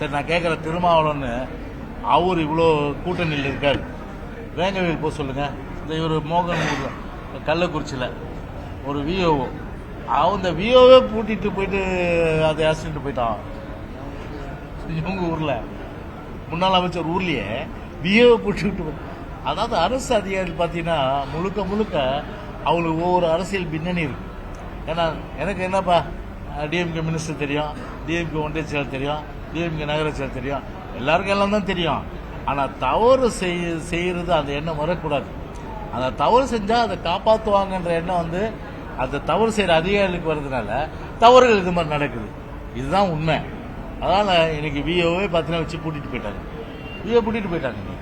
சரி, நான் கேட்குற திருமாவளவன்னு அவர் இவ்வளோ கூட்டணியில் இருக்காரு, வேங்கவேல் போக சொல்லுங்க. இந்த இவர் மோகன் கள்ளக்குறிச்சியில் ஒரு விஓஓ, அந்த விஓவே பூட்டிட்டு போயிட்டு அதை அசிட்டு போயிட்டான். இவங்க ஊரில் முன்னாள் அமைச்சர் ஊர்லேயே விஓவை பூட்டிட்டு. அதாவது அரசு அதிகாரிகள் பார்த்தீங்கன்னா முழுக்க முழுக்க அவங்களுக்கு ஒவ்வொரு அரசியல் பின்னணி இருக்கு. ஏன்னா எனக்கு என்னப்பா டிஎம்கே மினிஸ்டர் தெரியும், டிஎம்கே ஒன்றிய செயலர் தெரியும், டிஎம்கே நகர செயலர் தெரியும், எல்லாருக்கும் எல்லாம் தான் தெரியும். ஆனால் தவறு செய்யறது அந்த எண்ணம் வரக்கூடாது. அந்த தவறு செஞ்சால் அதை காப்பாற்றுவாங்கன்ற எண்ணம் அந்த தவறு செய்கிற அதிகாரிகளுக்கு வர்றதுனால தவறுகள் இது மாதிரி நடக்குது. இதுதான் உண்மை. அதனால் இன்னைக்கு விஓவே பார்த்தீங்கன்னா வச்சு பூட்டிட்டு போயிட்டாங்க. விஓ பூட்டிட்டு போயிட்டாங்க.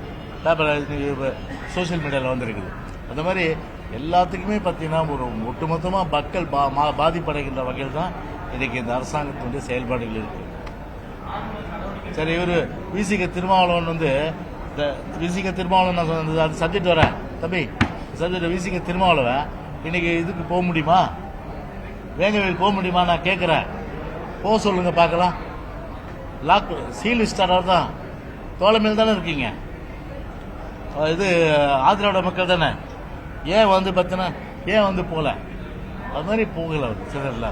பேப்பர் சோசியல் மீடியாவில் வந்துருக்குது. அந்த மாதிரி எல்லாத்துக்குமே பார்த்தீங்கன்னா ஒரு ஒட்டுமொத்தமாக மக்கள் பாதிப்படைகின்ற வகையில் தான் இன்னைக்கு இந்த அரசாங்கத்தினுடைய செயல்பாடுகள் இருக்கு. சரி, இவர் விசிக திருமாவளவன் இந்த விசிக திருமாவளவன் அது சப்ஜெக்ட் வரேன் தம்பி, சப்ஜெக்ட் விசிக திருமாவளவன் இன்னைக்கு இதுக்கு போக முடியுமா? வேங்கவேல் போக முடியுமா? நான் கேட்குறேன். போக சொல்லுங்க பார்க்கலாம். லாக் சீல் ஸ்டார் தான் தோழமையில் தானே இருக்கீங்க. இது ஆதிராவிட மக்கள் தானே. ஏன் பார்த்தீங்கன்னா ஏன் போல அது மாதிரி போகல சிலர்ல.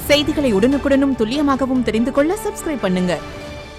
செய்திகளை உடனுக்குடனும் துல்லியமாகவும் தெரிந்து கொள்ள சப்ஸ்கிரைப் பண்ணுங்க.